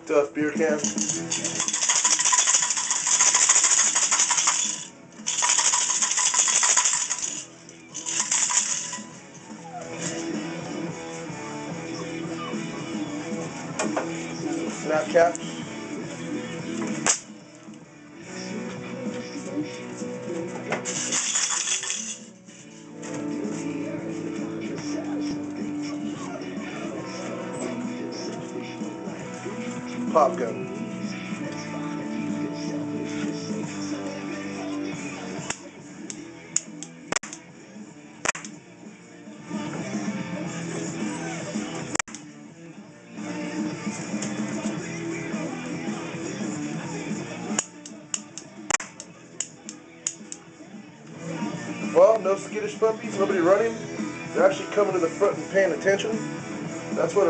Duff beer can. Snap cap. Pop gun. Well, no skittish puppies, nobody running. They're actually coming to the front and paying attention. That's what a